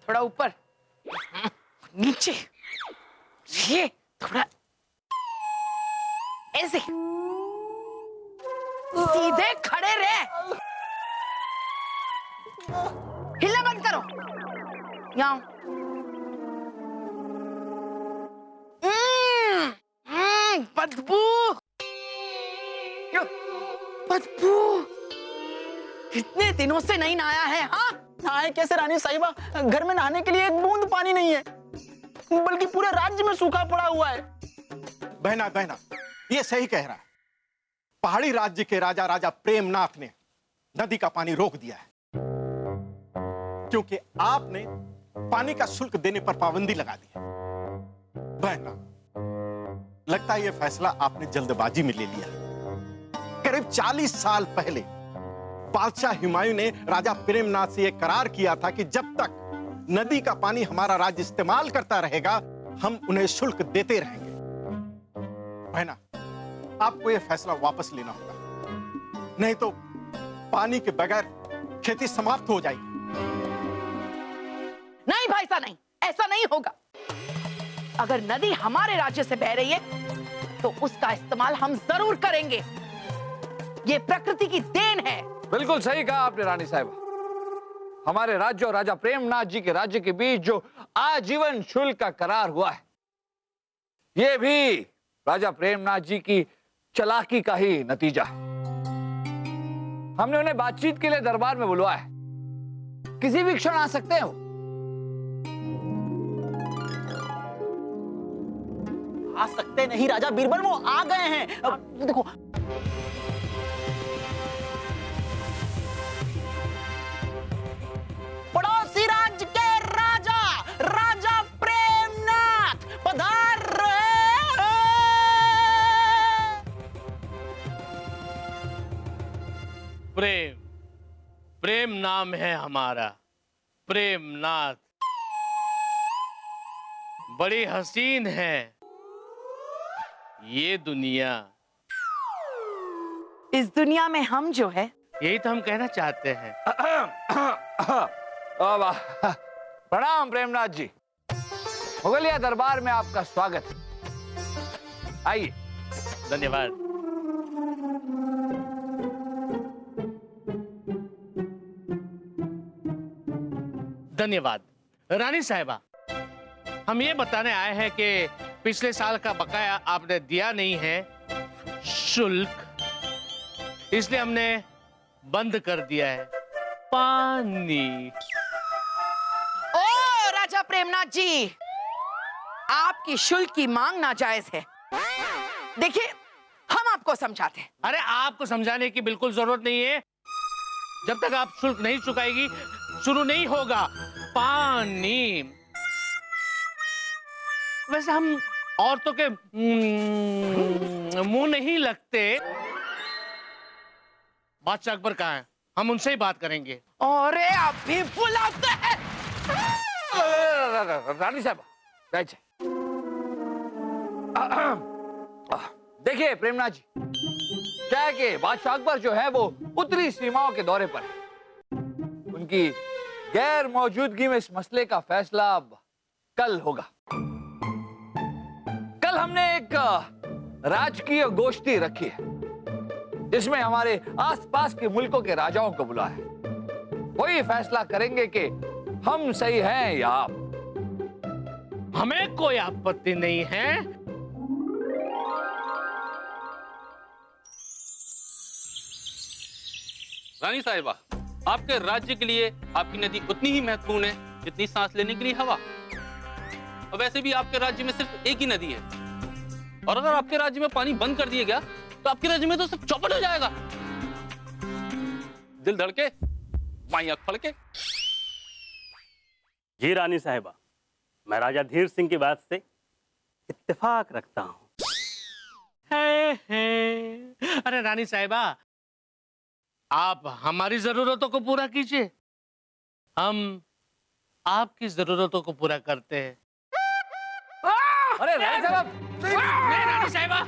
थोड़ा ऊपर, नीचे, ये थोड़ा ऐसे, सीधे खड़े रहे, हिलना बंद करो। यहाँ बदबू, बदबू, कितने दिनों से नहीं नहाया है? हाँ, नहाए कैसे रानी साहिबा? घर में नहाने के लिए एक बूंद पानी नहीं है, बल्कि पूरे राज्य में सूखा पड़ा हुआ है। बहना बहना, ये सही कह रहा है। पहाड़ी राज्य के राजा राजा प्रेमनाथ ने नदी का पानी रोक दिया है, क्योंकि आपने पानी का शुल्क देने पर पाबंदी लगा दी है। बहना, लगता है यह फैसला आपने जल्दबाजी में ले लिया। करीब 40 साल पहले बादशाह हुमायूं ने राजा प्रेमनाथ से यह करार किया था कि जब तक नदी का पानी हमारा राज्य इस्तेमाल करता रहेगा, हम उन्हें शुल्क देते रहेंगे। बहना, आपको यह फैसला वापस लेना होगा, नहीं तो पानी के बगैर खेती समाप्त हो जाएगी। नहीं भाई साहब, नहीं, ऐसा नहीं होगा। अगर नदी हमारे राज्य से बह रही है तो उसका इस्तेमाल हम जरूर करेंगे। ये प्रकृति की देन है। बिल्कुल सही कहा आपने रानी साहिबा। हमारे राज्य और राजा प्रेमनाथ जी के राज्य के बीच जो आजीवन शुल्क का करार हुआ है, ये भी राजा प्रेमनाथ जी की चालाकी का ही नतीजा है। हमने उन्हें बातचीत के लिए दरबार में बुलवाया है, किसी भी क्षण आ सकते हैं। आ सकते नहीं राजा बीरबल, वो आ गए हैं। अब देखो, पड़ोसी राज्य के राजा राजा प्रेमनाथ पधार रहे। प्रेम, प्रेम नाम है हमारा, प्रेमनाथ। बड़ी हसीन है ये दुनिया। इस दुनिया में हम जो है, यही तो हम कहना चाहते हैं। प्रणाम प्रेमनाथ जी, मुगलिया दरबार में आपका स्वागत है। आइए। धन्यवाद। धन्यवाद। रानी साहिबा, हम ये बताने आए हैं कि पिछले साल का बकाया आपने दिया नहीं है, शुल्क, इसलिए हमने बंद कर दिया है पानी। ओ राजा प्रेमनाथ जी, आपकी शुल्क की मांग नाजायज है। देखिए, हम आपको समझाते हैं। अरे आपको समझाने की बिल्कुल जरूरत नहीं है। जब तक आप शुल्क नहीं चुकाएगी, शुरू नहीं होगा पानी। वैसे हम औरतों के मुंह नहीं लगते। बादशाह अकबर कहाँ हैं? हम उनसे ही बात करेंगे। अरे आप भी बुलाते हैं। रानी साहब, बैठ। देखिए प्रेमनाथ जी, क्या है कि बादशाह अकबर जो है वो उत्तरी सीमाओं के दौरे पर है। उनकी गैर मौजूदगी में इस मसले का फैसला अब कल होगा। कल हमने एक राजकीय गोष्ठी रखी है, जिसमें हमारे आसपास के मुल्कों के राजाओं को बुलाया है। वही फैसला करेंगे कि हम सही हैं या आप। हमें कोई आपत्ति नहीं है। रानी साहिबा, आपके राज्य के लिए आपकी नदी उतनी ही महत्वपूर्ण है जितनी सांस लेने के लिए हवा। और वैसे भी आपके राज्य में सिर्फ एक ही नदी है, और अगर आपके राज्य में पानी बंद कर दिया गया तो आपके राज्य में तो सब चौपट हो जाएगा। दिल धड़के, माइयां फड़के। जी रानी साहिबा, मैं राजा धीर सिंह की बात से इत्तेफाक रखता हूं। अरे रानी साहिबा, आप हमारी जरूरतों को पूरा कीजिए, हम आपकी जरूरतों को पूरा करते हैं। अरे रानी साहब, नहीं रानी साहिबा,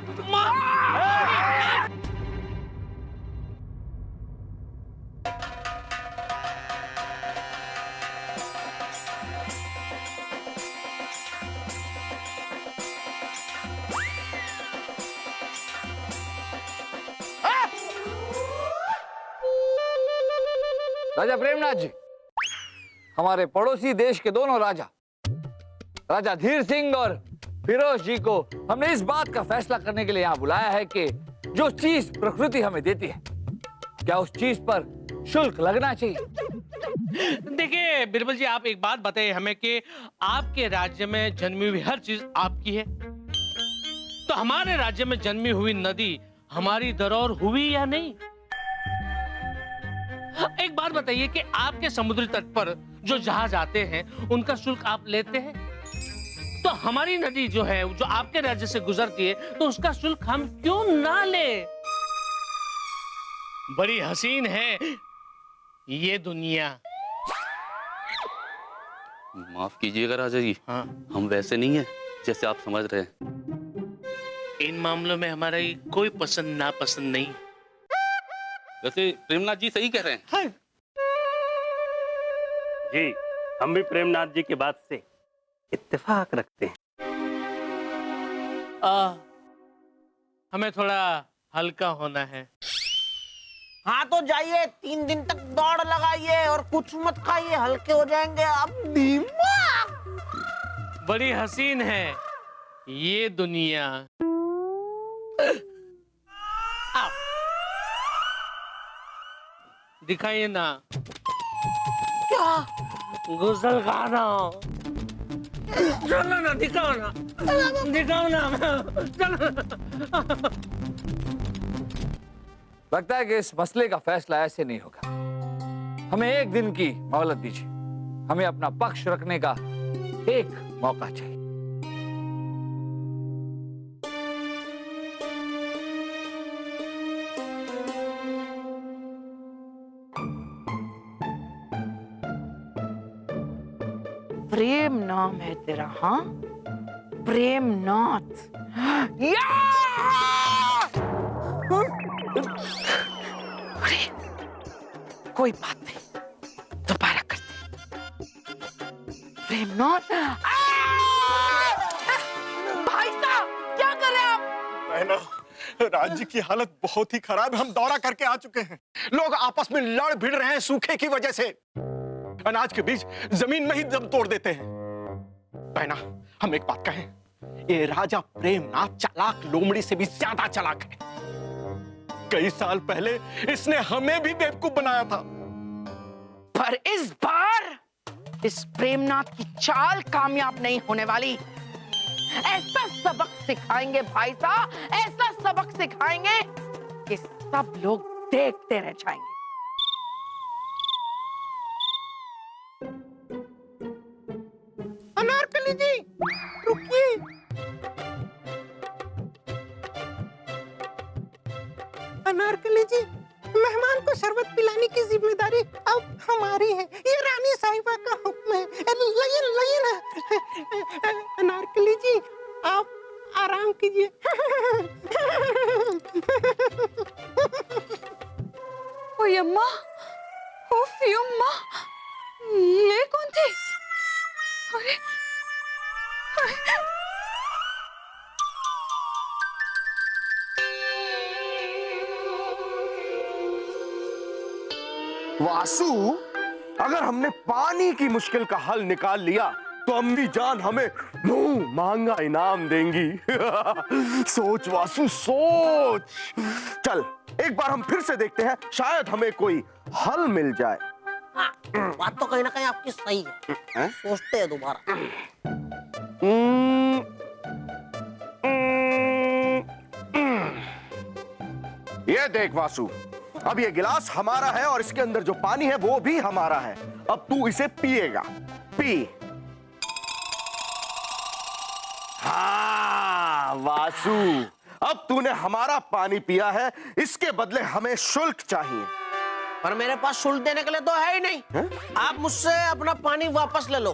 राजा प्रेमनाथ जी, हमारे पड़ोसी देश के दोनों राजा, राजा धीर सिंह और फिरोज जी को हमने इस बात का फैसला करने के लिए यहाँ बुलाया है कि जो चीज प्रकृति हमें देती है, क्या उस चीज पर शुल्क लगना चाहिए। देखिए बिरबल जी, आप एक बात बताइए हमें कि आपके राज्य में जन्मी हुई हर चीज आपकी है, तो हमारे राज्य में जन्मी हुई नदी हमारी धरोहर हुई या नहीं। एक बात बताइए कि आपके समुद्री तट पर जो जहाज आते हैं उनका शुल्क आप लेते हैं, तो हमारी नदी जो है जो आपके राज्य से गुजरती है तो उसका शुल्क हम क्यों ना ले। बड़ी हसीन है ये दुनिया। माफ कीजिएगा राजा जी, हाँ, हम वैसे नहीं है जैसे आप समझ रहे हैं। इन मामलों में हमारा कोई पसंद नापसंद नहीं। वैसे प्रेमनाथ जी सही कह रहे हैं। हाँ। जी, हम भी प्रेमनाथ जी की बात से इत्तेफाक रखते हैं। हमें थोड़ा हल्का होना है। हाँ तो जाइए, 3 दिन तक दौड़ लगाइए और कुछ मत खाइए, हल्के हो जाएंगे आप। दिमाग बड़ी हसीन है ये दुनिया। आओ, दिखाइए ना। क्या? गुसल खाना। चलो ना, दिखाओ ना, दिखाओ ना, चलो। लगता है कि इस मसले का फैसला ऐसे नहीं होगा। हमें 1 दिन की मोहलत दीजिए, हमें अपना पक्ष रखने का एक मौका चाहिए। प्रेम नाम है तेरा? हाँ, प्रेमनाथ। या! अरे, कोई बात नहीं, दोबारा करते। प्रेमनाथ। भाई साहब, क्या कर रहे हैं आप? बहना, राज्य की हालत बहुत ही खराब है। हम दौरा करके आ चुके हैं। लोग आपस में लड़ भिड़ रहे हैं सूखे की वजह से। अनाज के बीज जमीन में ही दम तोड़ देते हैं। बहना, हम एक बात कहें, ये राजा प्रेमनाथ चालाक लोमड़ी से भी ज्यादा चालाक है। कई साल पहले इसने हमें भी बेवकूफ बनाया था, पर इस बार इस प्रेमनाथ की चाल कामयाब नहीं होने वाली। ऐसा सबक सिखाएंगे भाई साहब, ऐसा सबक सिखाएंगे कि सब लोग देखते रह जाएंगे। अनारकली जी, रुकिए। अनारकली जी, मेहमान को शरबत पिलाने की जिम्मेदारी अब हमारी है। ये रानी साहिबा का हुक्म है। लइए ना। अनारकली जी, आप आराम कीजिए। ओए अम्मा, उफ अम्मा, ये कौन थी? अरे, वासु, अगर हमने पानी की मुश्किल का हल निकाल लिया तो अम्मी जान हमें मुंह मांगा इनाम देंगी। सोच वासु, सोच। चल, एक बार हम फिर से देखते हैं, शायद हमें कोई हल मिल जाए। बात तो कहीं ना कहीं आपकी सही है। सोचते हैं दोबारा। ये देख वासु, अब ये गिलास हमारा है और इसके अंदर जो पानी है वो भी हमारा है। अब तू इसे पिएगा। पी। हाँ वासु, अब तूने हमारा पानी पिया है, इसके बदले हमें शुल्क चाहिए। पर मेरे पास शुल्क देने के लिए तो है ही नहीं। आप मुझसे अपना पानी वापस ले लो।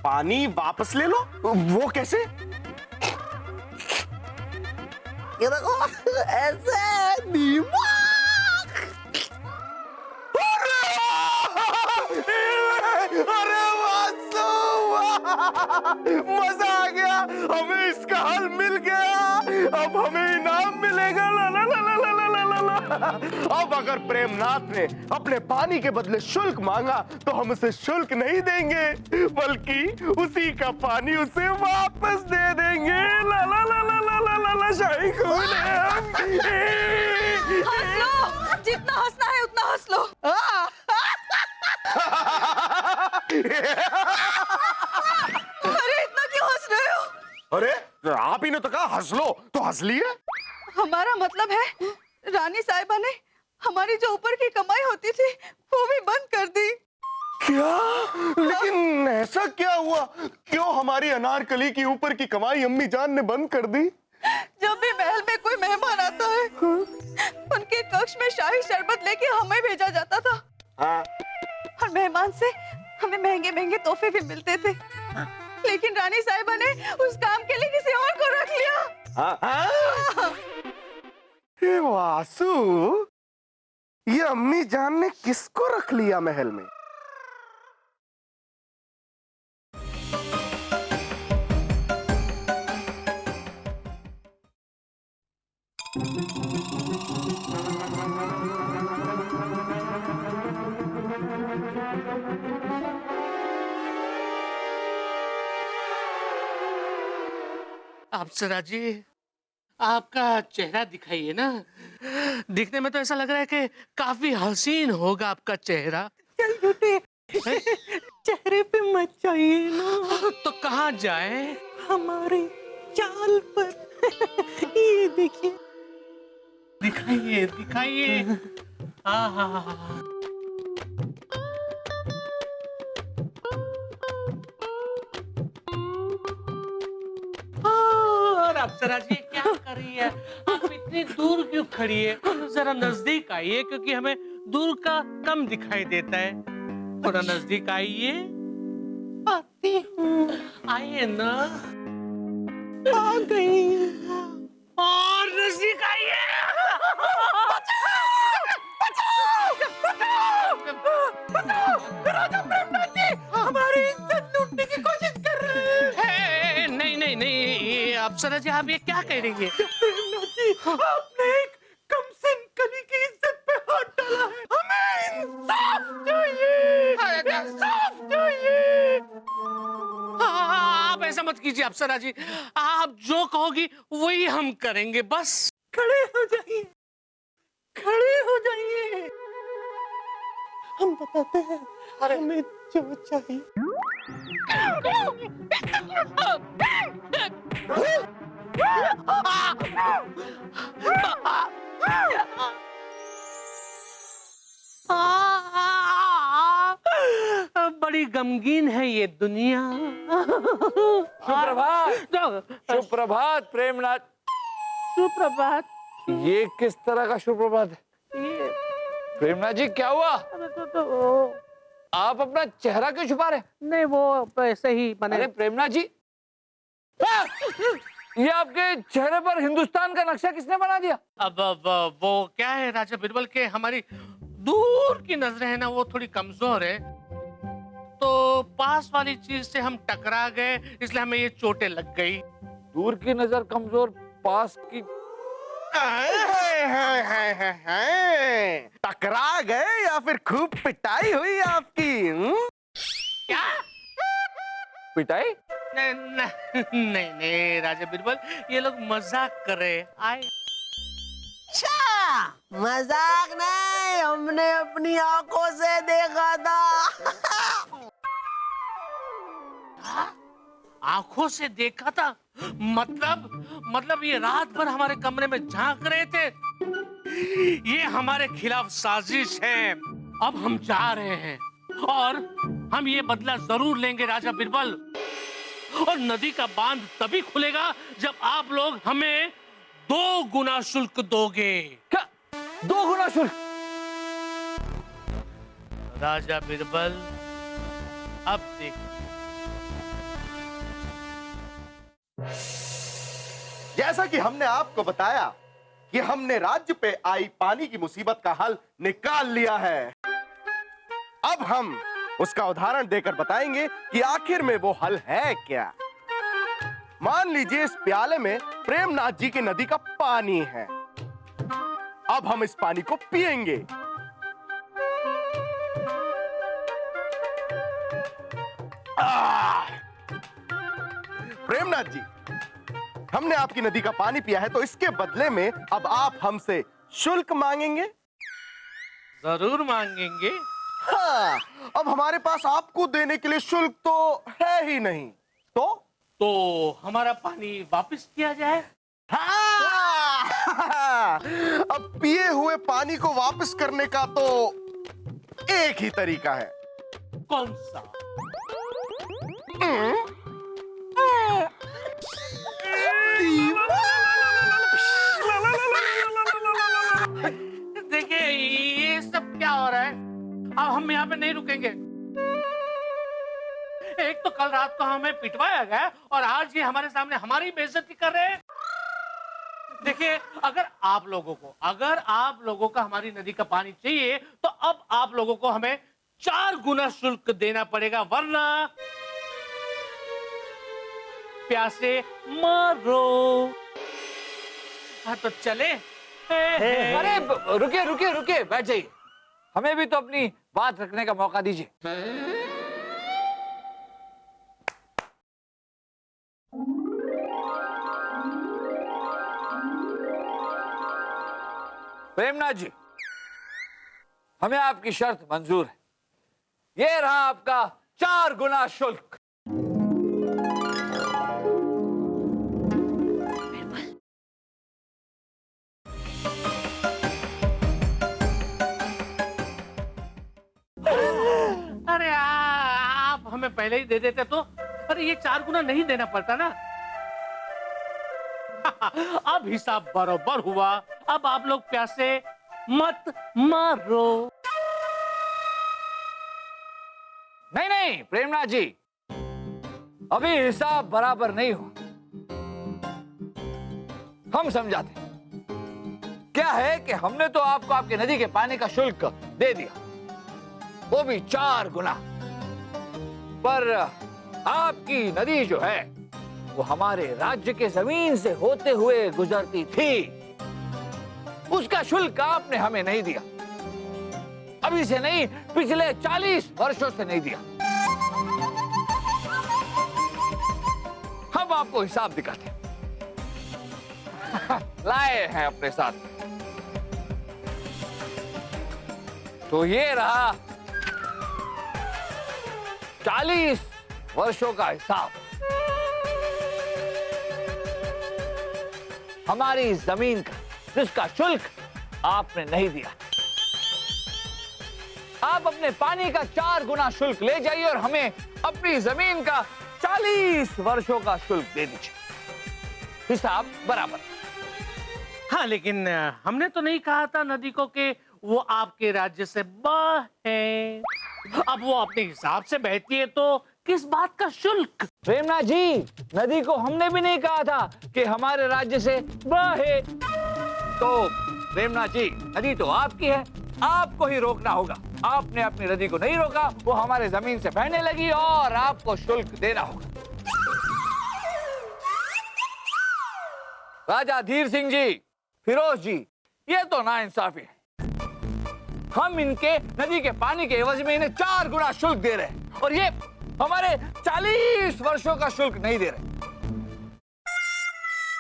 पानी वापस ले लो? वो कैसे? ये देखो, ऐसे दिमाग। अरे वासु, मजा आ गया, हमें इसका हल मिल गया। अब हमें इनाम मिलेगा। ला ला ला ला ला ला ला ला। अब अगर प्रेमनाथ ने अपने पानी के बदले शुल्क मांगा तो हम उसे शुल्क नहीं देंगे, बल्कि उसी का पानी उसे वापस दे देंगे। ला ला ला ला ला ला ला ला शाही खून है हम। हंस लो, जितना हंसना है उतना हंस लो। अरे इतना क्यों हंस रहे हो? अरे आप ही ने तो कहा हंस लो, तो हंस लिए। हमारा मतलब है रानी साहिबा ने हमारी जो ऊपर की कमाई होती थी वो भी बंद कर दी। क्या? लेकिन ऐसा क्या हुआ? क्यों हमारी अनारकली की ऊपर की कमाई अम्मी जान ने बंद कर दी? जब भी महल में कोई मेहमान आता है उनके कक्ष में शाही शरबत लेके हमें भेजा जाता था। हाँ। और मेहमान से हमें महंगे महंगे तोहफे भी मिलते थे, लेकिन रानी साहिबा ने उस काम के लिए किसी और को रख लिया। हाँ? हाँ? ये वासु, ये अम्मी जान ने किसको रख लिया महल में? अप्सरा जी, आपका चेहरा दिखाइए ना। दिखने में तो ऐसा लग रहा है कि काफी हसीन होगा आपका चेहरा। चल झूठे, चेहरे पे मत जाइए ना। तो कहाँ जाए? हमारे चाल पर। ये देखिए। दिखाइए दिखाइए। आहा। और अप्सरा जी क्या कर रही है? आप इतनी दूर क्यों खड़ी है? जरा नजदीक आइए, क्योंकि हमें दूर का कम दिखाई देता है। थोड़ा नजदीक आइए। आती हूँ। आइए ना। आ गई। और नजदीक आइए। राजा प्रेमनाथ जी हमारी इज्जत लूटने की कोशिश कर रहे हैं। नहीं नहीं नहीं, अप्सरा जी आप ये क्या कह रही है? प्रेमनाथ जी, आपने एक कमसिन कली की इज्जत पे हाथ डाला है। हमें इंसाफ चाहिए, इंसाफ चाहिए। आप ऐसा मत कीजिए अप्सरा जी, आप जो कहोगी वही हम करेंगे। बस खड़े हो जाइए, खड़े हो जाइए। हम बताते हैं हमें जो चाहिए। बड़ी गमगीन है ये दुनिया। सुप्रभात, सुप्रभात प्रेमनाथ। सुप्रभात। ये किस तरह का सुप्रभात है? ये प्रेमनाथ जी क्या हुआ? आप अपना चेहरा क्यों छुपा रहे? नहीं, वो ऐसे ही बने। अरे प्रेमनाथ जी, ये आपके चेहरे पर हिंदुस्तान का नक्शा किसने बना दिया? अब वो क्या है राजा बिरबल के, हमारी दूर की नजरें है ना वो थोड़ी कमजोर है, तो पास वाली चीज से हम टकरा गए, इसलिए हमें ये चोटें लग गई। दूर की नजर कमजोर, पास की टकरा गए या फिर खूब पिटाई हुई आपकी? क्या? पिटाई? नहीं नहीं नहीं राजा बिरबल, ये लोग मजाक कर रहे हैं। आए मजाक नहीं, हमने अपनी आंखों से देखा था। आंखों से देखा था? मतलब ये रात भर हमारे कमरे में झांक रहे थे। ये हमारे खिलाफ साजिश है। अब हम जा रहे हैं और हम ये बदला जरूर लेंगे राजा बिरबल। और नदी का बांध तभी खुलेगा जब आप लोग हमें 2 गुना शुल्क दोगे। क्या 2 गुना शुल्क? राजा बिरबल अब देख, जैसा कि हमने आपको बताया कि हमने राज्य पे आई पानी की मुसीबत का हल निकाल लिया है। अब हम उसका उदाहरण देकर बताएंगे कि आखिर में वो हल है क्या। मान लीजिए इस प्याले में प्रेमनाथ जी की नदी का पानी है। अब हम इस पानी को पिएंगे। प्रेमनाथ जी, हमने आपकी नदी का पानी पिया है, तो इसके बदले में अब आप हमसे शुल्क मांगेंगे? जरूर मांगेंगे। हाँ, अब हमारे पास आपको देने के लिए शुल्क तो है ही नहीं, तो हमारा पानी वापस किया जाए। हाँ! अब पिए हुए पानी को वापस करने का तो एक ही तरीका है। कौन सा? देखिए ये सब क्या हो रहा है, अब हम यहाँ पे नहीं रुकेंगे। एक तो कल रात को हमें पिटवाया गया और आज ये हमारे सामने हमारी बेइज्जती कर रहे हैं। देखिए अगर आप लोगों को हमारी नदी का पानी चाहिए तो अब आप लोगों को हमें 4 गुना शुल्क देना पड़ेगा, वरना प्यासे मरो। हाँ तो चले। अरे रुकिए, बैठ जाइए। हमें भी तो अपनी बात रखने का मौका दीजिए। प्रेमनाथ जी, हमें आपकी शर्त मंजूर है। ये रहा आपका 4 गुना शुल्क। अरे आप हमें पहले ही दे देते तो अरे ये 4 गुना नहीं देना पड़ता ना। अब हिसाब बरोबर हुआ। अब आप लोग प्यासे मत मारो। नहीं प्रेमनाथ जी, अभी हिसाब बराबर नहीं हुआ। हम समझाते। क्या है कि हमने तो आपको आपके नदी के पानी का शुल्क दे दिया, वो भी 4 गुना। पर आपकी नदी जो है वो हमारे राज्य के जमीन से होते हुए गुजरती थी, उसका शुल्क आपने हमें नहीं दिया। अभी से नहीं, पिछले 40 वर्षों से नहीं दिया। हम आपको हिसाब दिखाते लाए हैं अपने साथ। तो ये रहा 40 वर्षों का हिसाब। हमारी जमीन का जिसका शुल्क आपने नहीं दिया। आप अपने पानी का 4 गुना शुल्क ले जाइए और हमें अपनी जमीन का 40 वर्षों का शुल्क दे दीजिए। हिसाब बराबर। हाँ लेकिन हमने तो नहीं कहा था नदी को कि वो आपके राज्य से बहे। अब वो अपने हिसाब से बहती है तो किस बात का शुल्क? प्रेमनाथ जी, नदी को हमने भी नहीं कहा था कि हमारे राज्य से बहे। तो प्रेमनाथ जी, नदी तो आपकी है, आपको ही रोकना होगा। आपने अपनी नदी को नहीं रोका, वो हमारे जमीन से बहने लगी और आपको शुल्क देना होगा। राजा धीर सिंह जी, फिरोज जी, ये तो नाइंसाफी है। हम इनके नदी के पानी के एवज में इन्हें 4 गुना शुल्क दे रहे हैं और ये हमारे 40 वर्षों का शुल्क नहीं दे रहे।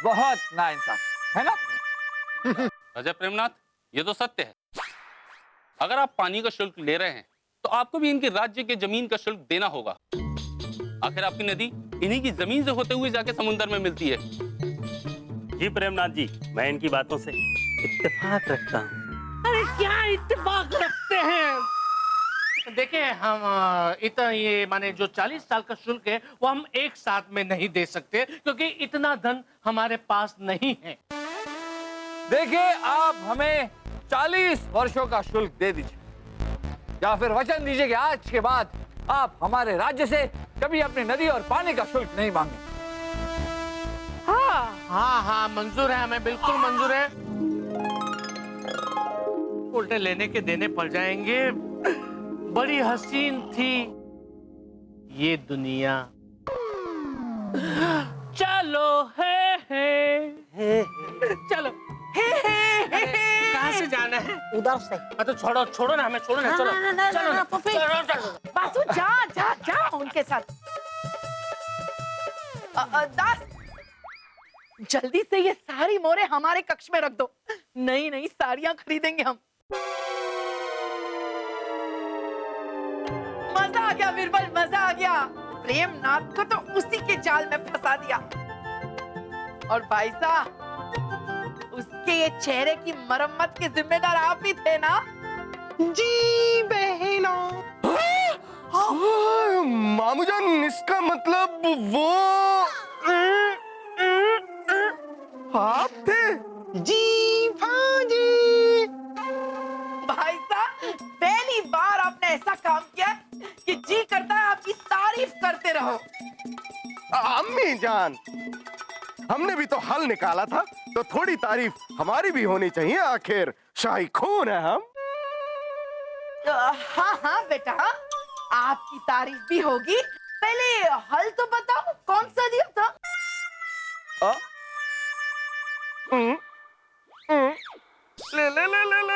बहुत नाइंसाफी है ना? राजा प्रेमनाथ, ये तो सत्य है। अगर आप पानी का शुल्क ले रहे हैं तो आपको भी इनके राज्य के जमीन का शुल्क देना होगा। आखिर आपकी नदी इन्हीं की जमीन से होते हुए जाके समुद्र में मिलती है। जी प्रेमनाथ जी, मैं इनकी बातों से इत्तेफाक रखता हूँ। अरे क्या इत्तेफाक रखते हैं? देखिए हम इतना ये माने जो 40 साल का शुल्क है वो हम एक साथ में नहीं दे सकते क्योंकि इतना धन हमारे पास नहीं है। देखिए, आप हमें 40 वर्षों का शुल्क दे दीजिए या फिर वचन दीजिए कि आज के बाद आप हमारे राज्य से कभी अपनी नदी और पानी का शुल्क नहीं मांगे। हाँ मंजूर है, हमें बिल्कुल मंजूर है। उल्टे लेने के देने पड़ जाएंगे। बड़ी हसीन थी ये दुनिया। चलो हे चलो हे कहाँ से जाना है? उधर से। तो छोड़ो छोड़ो ना हमें, छोड़ो ना, चलो चलो ना, पप्पी। चलो चलो। वासु जा जा जा उनके साथ। दास, जल्दी से ये सारी मोरे हमारे कक्ष में रख दो। नई नई साड़ियां खरीदेंगे हम। मजा आ गया बीरबल, मजा आ गया। प्रेमनाथ को तो उसी के जाल में फंसा दिया। और भाई साहब, उसके ये चेहरे की मरम्मत के जिम्मेदार आप ही थे ना? जी बहनों। मामूजान, इसका मतलब वो आप थे? जी भाजी। भाई साहब, पहली बार आपने ऐसा काम किया कि जी करता है आपकी तारीफ करते रहो। अम्मी जान, हमने भी तो हल निकाला था, तो थोड़ी तारीफ हमारी भी होनी चाहिए, आखिर शाही खून है हम। हाँ हाँ बेटा, आपकी तारीफ भी होगी। पहले हल तो बताओ, कौन सा दिया था? ले ले ले ले ले